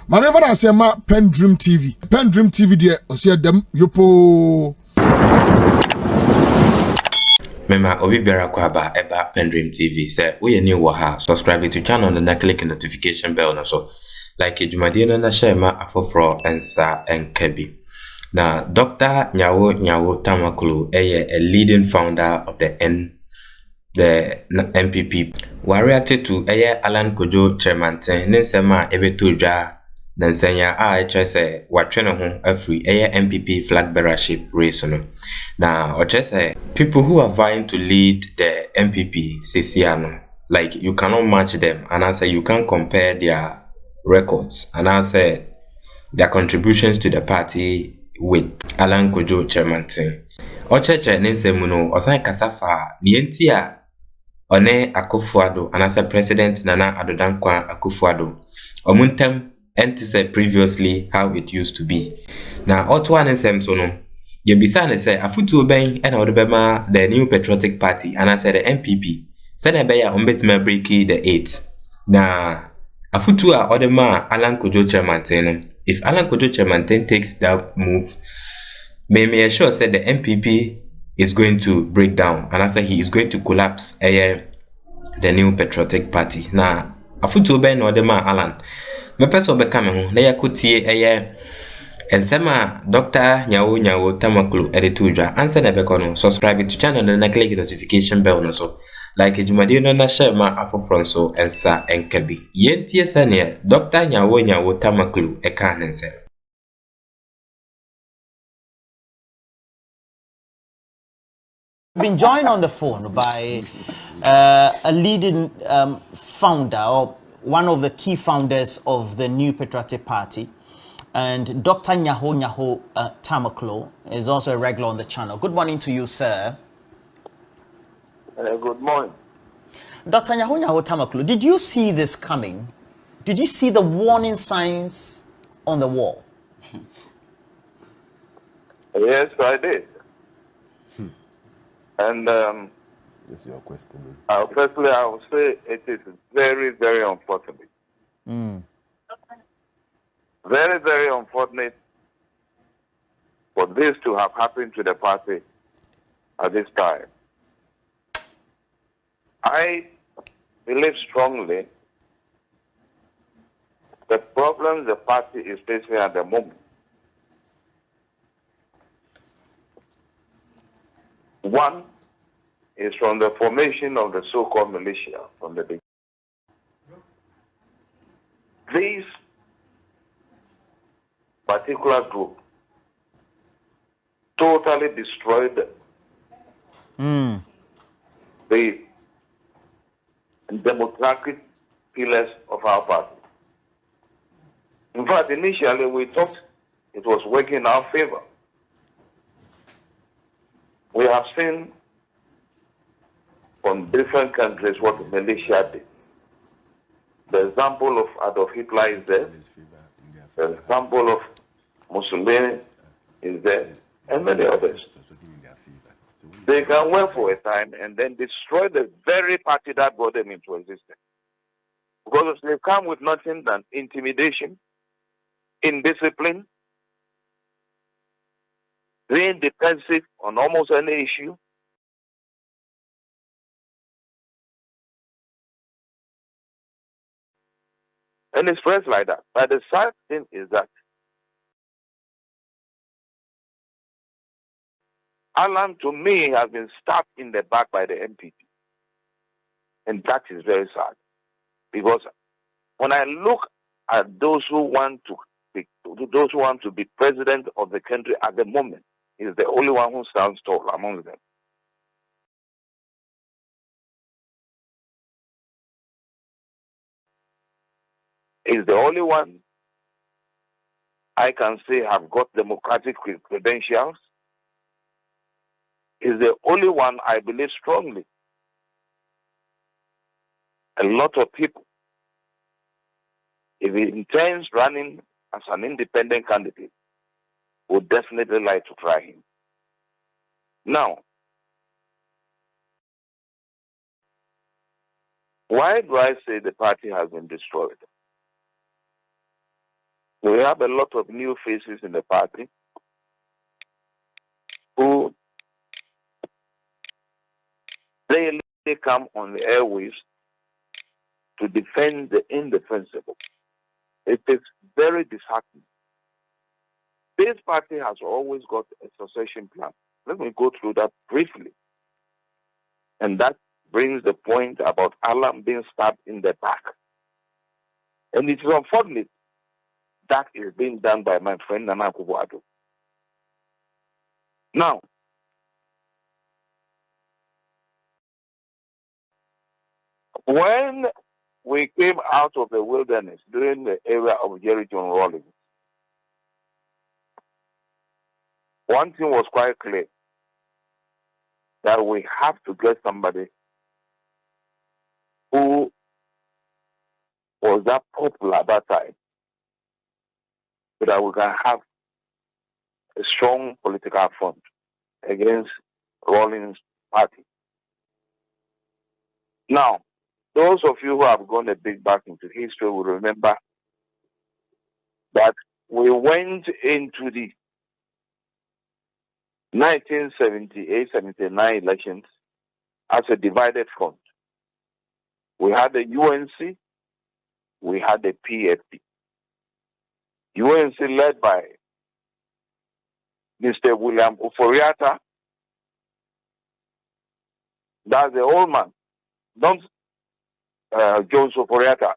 Maneva na sema PENDREAM TV. PENDREAM TV de osia dem yopo. Mema obi biara kwa ba eba PENDREAM TV say we new wa ha subscribe to channel and click the notification bell na so like ejumade no na share ma afoforo ensa enkabi. Na Dr. Nyaho Tamaklo a leading founder of the NPP was reacted to Alan Kojo Chairmanten Ninsema Ebetudra Nansanya say what home every NPP flag bearership race. Now, or say people who are vying to lead the NPP Sisiano, like you cannot match them, and I say you can't compare their records, and I say their contributions to the party with Alan Kojo Chairmanten. Ocheche Ninsemuno, Osan Kasafa, Nientia. One Akufo-Addo and as a President Nana Addo Dankwa Akufo-Addo. Omuntem entise previously how it used to be. Now Otto and Semsono, Yebisa say Afutu Ben and Odebema the new patriotic party and I said the NPP. Senabeya Ombetima Breaki the 8th. Now Afutu Odema Alan Kojo Chairmanten. If Alan Kojo Chairmanten takes that move, may assure said the NPP is going to break down, and I say he is going to collapse the new patriotic party. Now, Afutu Ben or the man Alan, my person become home, they could see and Sama Dr. Nyaho Tamaklo Edituja, answer the becono, subscribe to channel and click the notification bell so. Like a Jumadino na share ma afofronso and sa enkabi. Yentie sane Dr. Nyaho Tamaklo e kanense. Been joined on the phone by a leading founder or one of the key founders of the New Patriotic Party, and Dr. Nyaho Tamaklo is also a regular on the channel. Good morning to you, sir. Good morning. Dr. Nyaho Tamaklo, did you see this coming? Did you see the warning signs on the wall? Yes, I did. And this is your question. firstly, I will say it is very, very unfortunate. Very, very unfortunate for this to have happened to the party at this time. I believe strongly the problems the party is facing at the moment, one is from the formation of the so-called militia from the beginning. This particular group totally destroyed the democratic pillars of our party. In fact, initially we thought it was working in our favor. We have seen from different countries what the militia did. The example of Adolf Hitler is there. The example of Mussolini is there, and many others. They can work for a time and then destroy the very party that brought them into existence. Because they come with nothing than intimidation, indiscipline, being defensive on almost any issue. And it's spreads like that. But the sad thing is that Alan, to me, has been stabbed in the back by the NPP. And that is very sad. Because when I look at those who want to be president of the country at the moment, he is the only one who stands tall among them. He is the only one I can say have got democratic credentials. He is the only one I believe strongly. A lot of people, if he intends running as an independent candidate, would definitely like to try him. Now, why do I say the party has been destroyed? We have a lot of new faces in the party who they come on the airways to defend the indefensible. It is very disheartening. This party has always got a succession plan. Let me go through that briefly. And that brings the point about Alan being stabbed in the back. And it is unfortunate that is being done by my friend Nana Akufo-Addo. Now, when we came out of the wilderness during the era of Jerry John Rawlings, one thing was quite clear, that we have to get somebody who was that popular at that time, so that we can have a strong political front against Rawlings' party. Now, those of you who have gone a bit back into history will remember that we went into the 1978-79 elections as a divided front. We had the UNC, we had the PFP. UNC led by Mr. William Uforiata, that's the old man, not Jones Uforiata.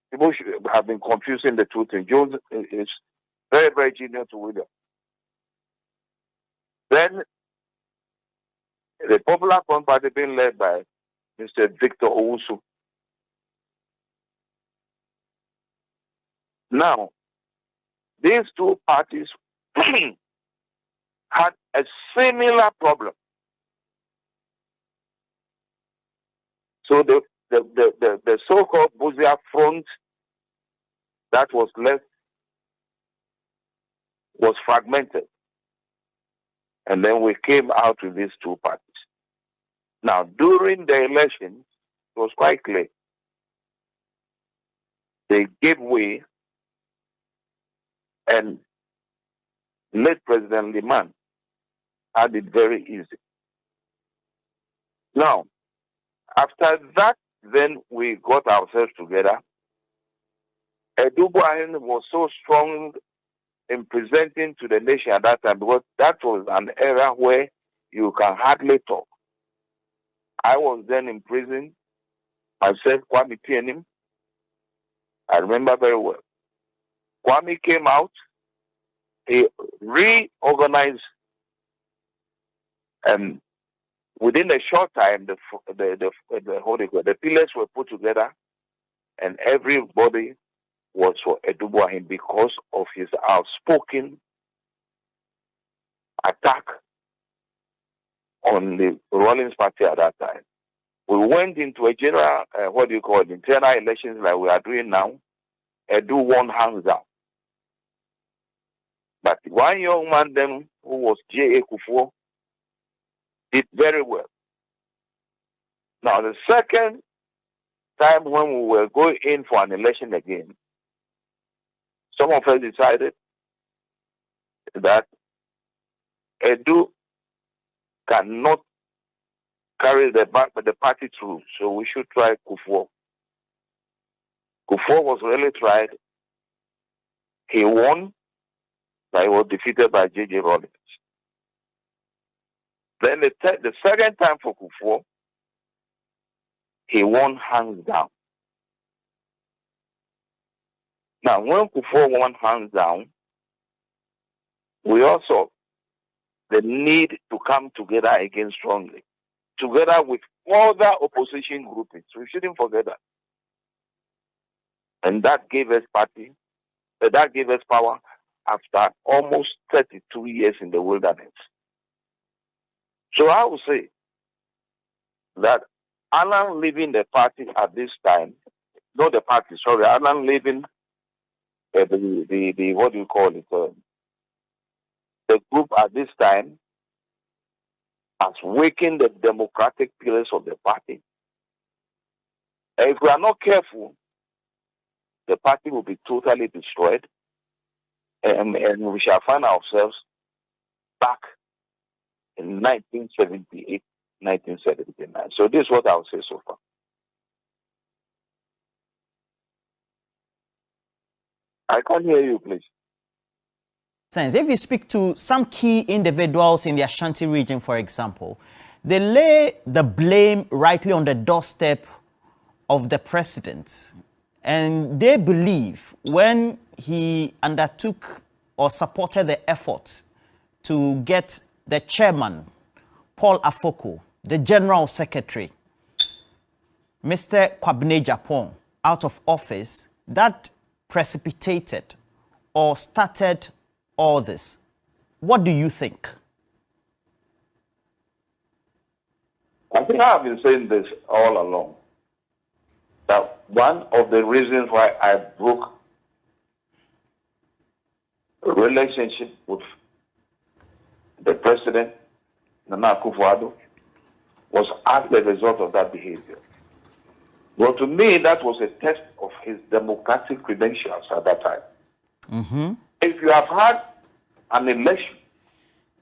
People have been confusing the two things. Jones is very, very junior to William. Then the Popular Front Party being led by Mr. Victor Owusu. Now, these two parties had a similar problem. So the so-called Buzia front that was left was fragmented. And then we came out with these two parties. Now, during the elections, it was quite clear. They gave way, and late President Liman had it very easy. Now, after that, then we got ourselves together. Edubuahin was so strong in presenting to the nation at that time, because that was an era where you can hardly talk. I was then in prison, myself, Kwame Tianim. I remember very well. Kwame came out, he reorganized, and within a short time, the pillars were put together, and everybody was for Edubuahin because of his outspoken attack on the Rawlings party at that time. We went into a general, internal elections like we are doing now. Edu won hands down. But one young man then, who was J.A. Kufuor, did very well. Now, the second time when we were going in for an election again, some of us decided that Edu cannot carry the party through, so we should try Kufuor. Kufuor was really tried. He won, but he was defeated by J.J. Rawlings. Then the second time for Kufuor, he won hands down. Now, when Kufuor won hands down, we also the need to come together again strongly, together with other opposition groupings. We shouldn't forget that. And that gave us power after almost 32 years in the wilderness. So I would say that Alan leaving the party at this time, not the party, sorry, Alan leaving the what do you call it, the group at this time has weakened the democratic pillars of the party. And if we are not careful, the party will be totally destroyed. and we shall find ourselves back in 1978, 1979. So this is what I'll say so far. I can't hear you, please. If you speak to some key individuals in the Ashanti region, for example, they lay the blame rightly on the doorstep of the president. And they believe when he undertook or supported the effort to get the chairman, Paul Afoko, the general secretary, Mr. Kwabene Japon, out of office, that precipitated or started all this. What do you think? I think I have been saying this all along. That one of the reasons why I broke a relationship with the president, Nana Akufo-Addo, was as a result of that behavior. Well, to me, that was a test of his democratic credentials at that time. Mm-hmm. If you have had an election,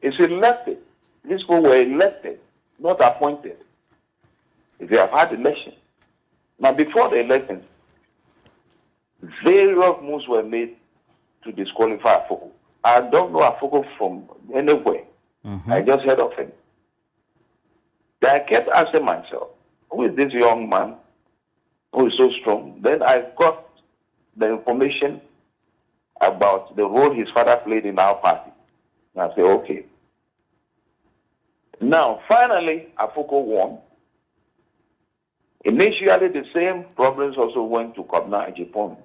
it's elected. These people were elected, not appointed. If you have had election. Now, before the election, various moves were made to disqualify Afoko. I don't know Afoko from anywhere. Mm-hmm. I just heard of him. Then I kept asking myself, who is this young man who is so strong? Then I got the information about the role his father played in our party. And I said, okay. Now, finally, Afoko won. Initially, the same problems also went to Kwabena Japon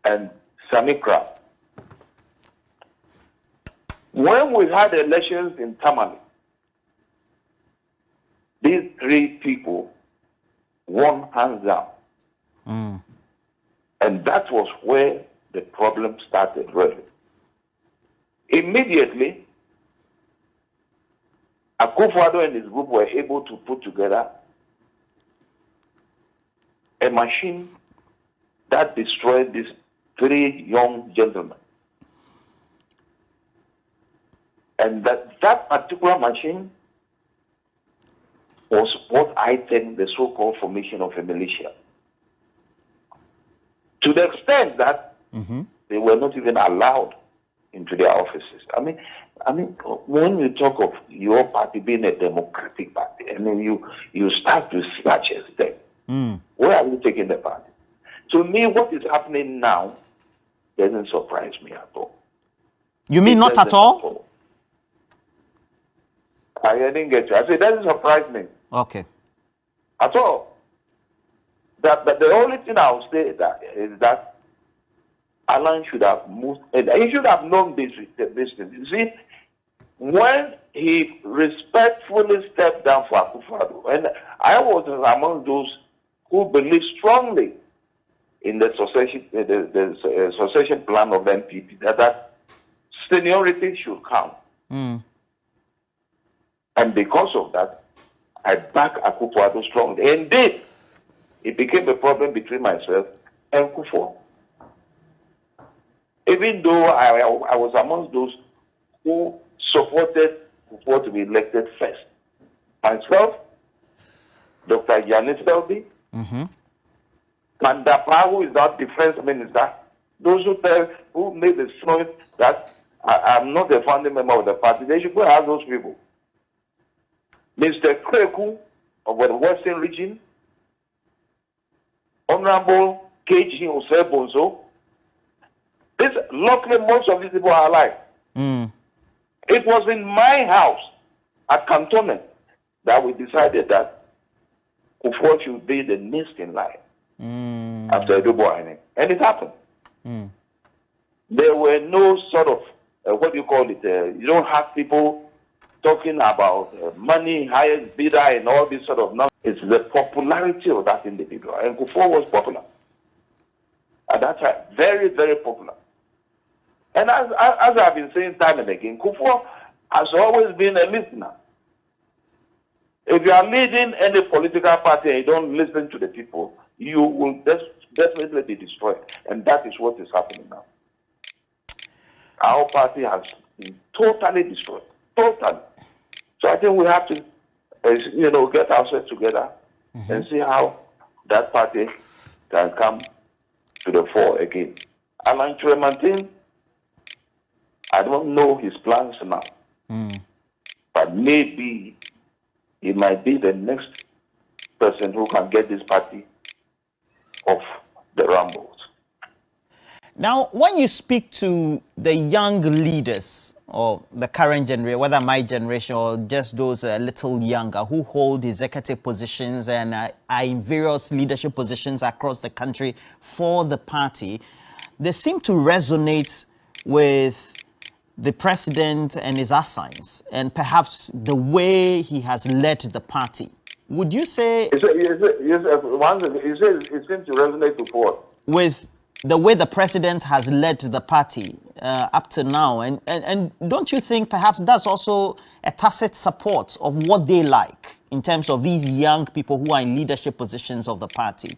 and Samikra. When we had elections in Tamale, these three people won hands down. Mm. And that was where the problem started, really. Immediately, Akufo-Addo and his group were able to put together a machine that destroyed these three young gentlemen. And that particular machine was what I think the so-called formation of a militia. To the extent that they were not even allowed into their offices. I mean, when you talk of your party being a democratic party, and then you start to scratch a step, where are you taking the party? To me, what is happening now doesn't surprise me at all. You mean not at all? I didn't get you. I said, it doesn't surprise me. Okay. At all. But the only thing I will say is that Alan should have moved. He should have known this thing. You see, when he respectfully stepped down for Akufo-Addo, and I was among those who believed strongly in the succession plan of the NPP, that seniority should count. And because of that, I back Akufo-Addo strongly. Indeed, it became a problem between myself and Akufo. Even though I was amongst those who supported Akufo to be elected first. Myself, Dr. Yanis Selby, Mandapa, who is our defense minister, those who made the point that I'm not a founding member of the party, they should go and ask those people. Mr. Kreku of the Western region, Honorable KG Osebonzo. Luckily, most of these people are alive. It was in my house at Cantonment that we decided that Akufo should be the next in line after Edobo. And it happened. There were no sort of, what do you call it? You don't have people talking about money, highest bidder, and all this sort of nonsense. It's the popularity of that individual. And Akufo was popular at that time. Very, very popular. And as I've been saying time and again, Akufo has always been a listener. If you are leading any political party and you don't listen to the people, you will just definitely be destroyed. And that is what is happening now. Our party has been totally destroyed. Totally. So I think we have to, get ourselves together and see how that party can come to the fore again. Alan Tremantin, I don't know his plans now. But maybe he might be the next person who can get this party off the rambles. Now, when you speak to the young leaders or the current generation, whether my generation or just those a little younger who hold executive positions and are in various leadership positions across the country for the party, they seem to resonate with the president and his assigns and perhaps the way he has led the party. Would you say... It seems to resonate with what? With the way the president has led the party up to now. And don't you think perhaps that's also a tacit support of what they like in terms of these young people who are in leadership positions of the party?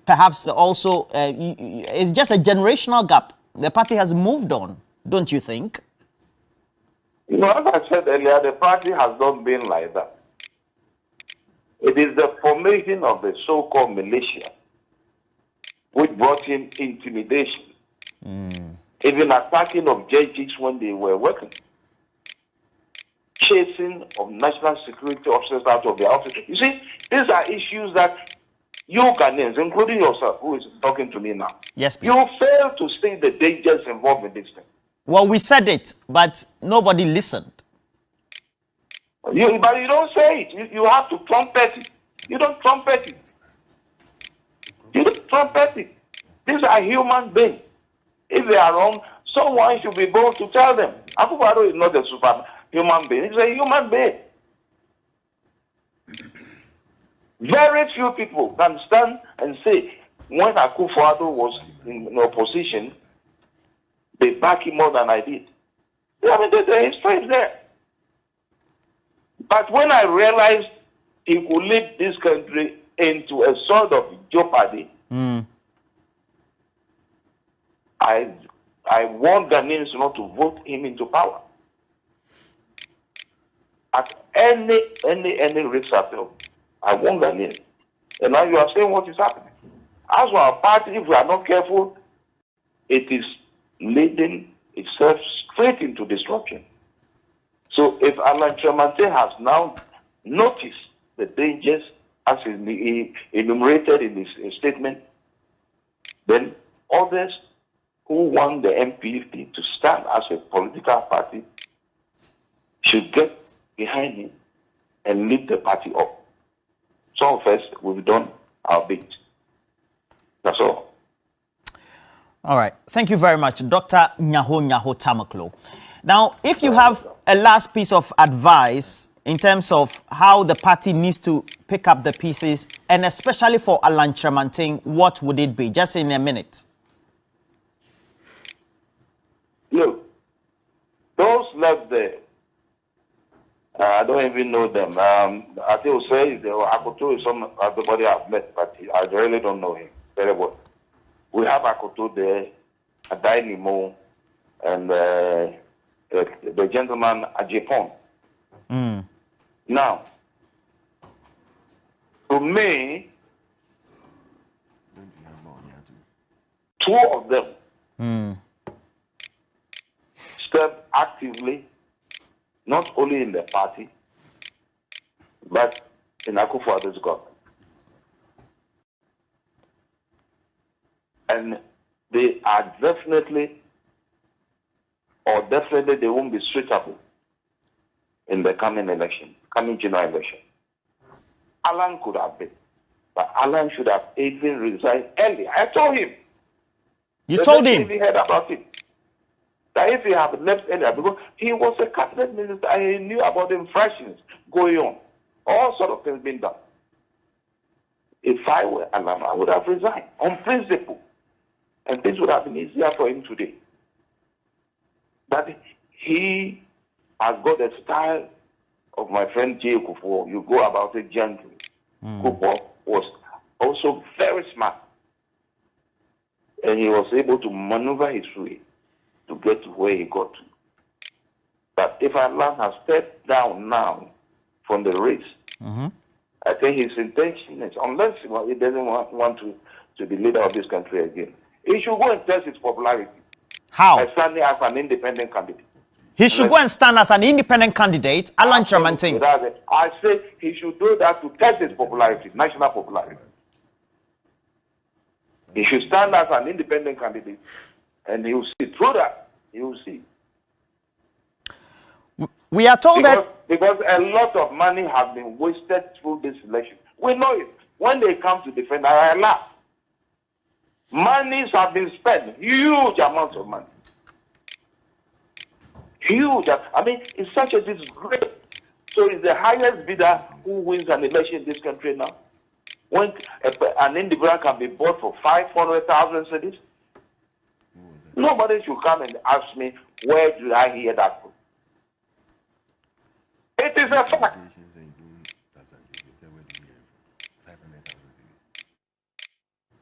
Perhaps also it's just a generational gap. The party has moved on, don't you think? As I said earlier, the party has not been like that. It is the formation of the so-called militia which brought in intimidation, even attacking of judges when they were working, chasing of national security officers out of their office. You see, these are issues that you Ghanaians, including yourself, who is talking to me now, yes, please. You fail to see the dangers involved in this thing. Well, we said it, but nobody listened. But you don't say it. You have to trumpet it. You don't trumpet it. You don't trumpet it. These are human beings. If they are wrong, someone should be bold to tell them. Akufo-Addo is not a superhuman being. He's a human being. Very few people can stand and say, when Akufo-Addo was in opposition, they back him more than I did. The history is there. But when I realized he could lead this country into a sort of jeopardy, I want Ghanaians not to vote him into power. At any risk I feel, I want Ghanaians. And now you are saying what is happening. As for our party, if we are not careful, it is leading itself straight into destruction. So if Alan Tremantin has now noticed the dangers as he enumerated in his statement, then others who want the NPP to stand as a political party should get behind him and lead the party up. Some of us, we've done our bit. That's all. All right. Thank you very much, Dr. Nyaho Tamaklo. Now, if you have a last piece of advice in terms of how the party needs to pick up the pieces, and especially for Alan Tremantin, what would it be? Just in a minute. Look, those left there, I don't even know them. I will say Akoto is somebody I've met, but I really don't know him very well. We have Akoto there, Adainimo, and the gentleman Ajipon. Now, to me, two of them step actively, not only in the party, but in Akufo-Addo's government. And they are definitely they won't be suitable in the coming general election. Alan could have been, but Alan should have even resigned early. I told him. You told him? He heard about it. That if he had left earlier, because he was a cabinet minister and he knew about the infractions going on, all sort of things being done. If I were Alan, I would have resigned on principle, and things would have been easier for him today. But he has got the style of my friend J. Kufuor. You go about it gently. Kufuor was also very smart. And he was able to maneuver his way to get to where he got to. But if Allah has stepped down now from the race, I think his intention is, unless he doesn't want to be leader of this country again, he should go and test his popularity. How? By standing as an independent candidate. He should go and stand as an independent candidate, Alan Kyerematen. I say he should do that to test his popularity, national popularity. He should stand as an independent candidate, and he will see. Through that, he will see. We are told because a lot of money has been wasted through this election. We know it. When they come to defend, I laugh. Monies have been spent, huge amounts of money. Huge. I mean, it's such a disgrace. So it's the highest bidder who wins an election in this country now. When an individual can be bought for 500,000 cedis, nobody should come and ask me, where did I hear that from? It is a fact.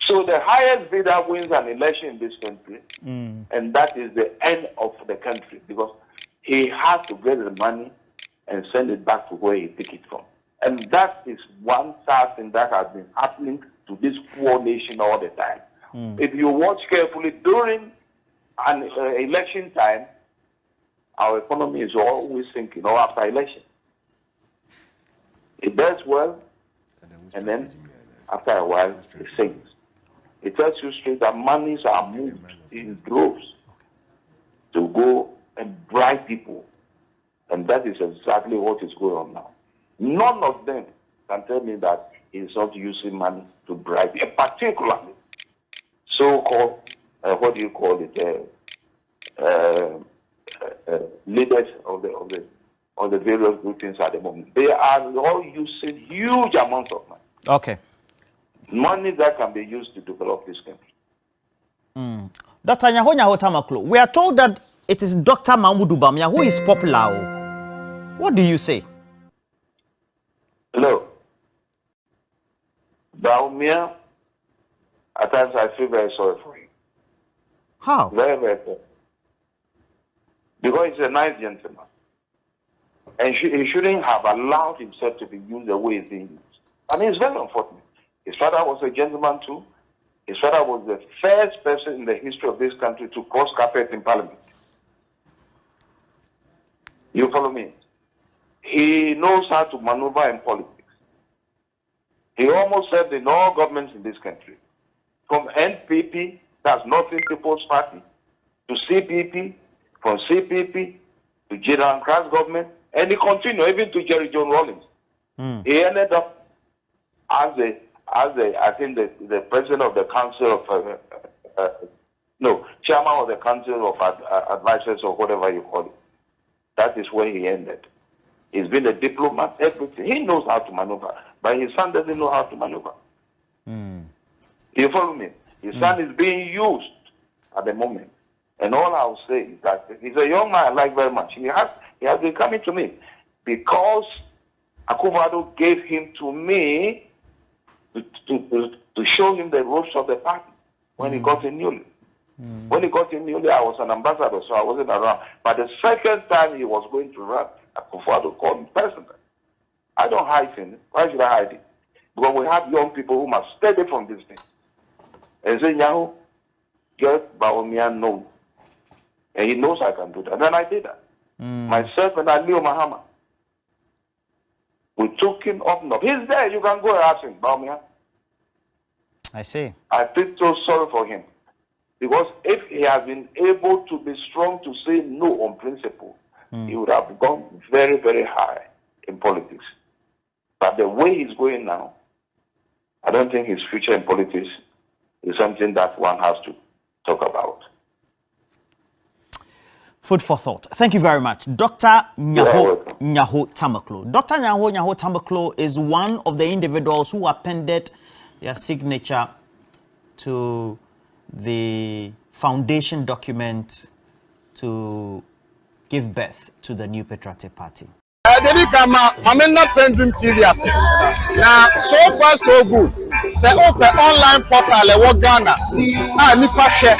So the highest bidder wins an election in this country, and that is the end of the country, because he has to get the money and send it back to where he took it from. And that is one sad thing that has been happening to this poor nation all the time. If you watch carefully, during an election time, our economy is always sinking, or after election. It does well, and then after a while, it sinks. It tells you straight that monies are moved in droves to go and bribe people. And that is exactly what is going on now. None of them can tell me that he's not using money to bribe, particularly so-called, what do you call it, leaders of the various groupings at the moment. They are all using huge amounts of money. Okay. Money that can be used to develop this country. Dr. Nyaho Tamaklo, we are told that it is Dr. Mahmoud Bawumia who is popular. What do you say? Look, Bawumia, at times I feel very sorry for him. How? Very, very sorry. Because he's a nice gentleman. And he shouldn't have allowed himself to be used the way he's being used. I mean, it's very unfortunate. His father was a gentleman too. His father was the first person in the history of this country to cross carpet in parliament. You follow me? He knows how to maneuver in politics. He almost served in all governments in this country. From NPP, that's Northern People's Party, to CPP, from CPP to General Cross government, and he continued even to Jerry John Rawlings. He ended up as I think the president of the council of chairman of the council of advisors or whatever you call it. That is where he ended. He's been a diplomat, everything. He knows how to maneuver, but his son doesn't know how to maneuver. You follow me? His son is being used at the moment. And all I'll say is that he's a young man I like very much. He has been coming to me because Akufo-Addo gave him to me to show him the ropes of the party when he got in newly. When he got in newly, I was an ambassador, so I wasn't around. But the second time he was going to run, Akufo-Addo called me personally. I don't hide things. Why should I hide it? Because we have young people who must study from this thing. And say, Nyaho, get Bawumia known. And he knows I can do that. And then I did that. Myself and Aliu Mahama. We took him up north. He's there. You can go and ask him, Bawumia. I see. I feel so sorry for him. Because if he had been able to be strong to say no on principle, he would have gone very, very high in politics. But the way he's going now, I don't think his future in politics is something that one has to talk about. Food for thought. Thank you very much. Dr. Nyaho Tamaklo. Dr. Nyaho Tamaklo is one of the individuals who appended their signature to the foundation document to give birth to the new Patriotic Party. Dedi kama mamena PENDREAM TV ase. Na so far so good. Say open online portal e wo Ghana. Ah nipa share,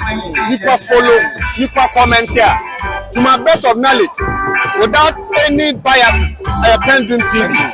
nipa follow, nipa comment here. To my best of knowledge, without any biases, PENDREAM TV.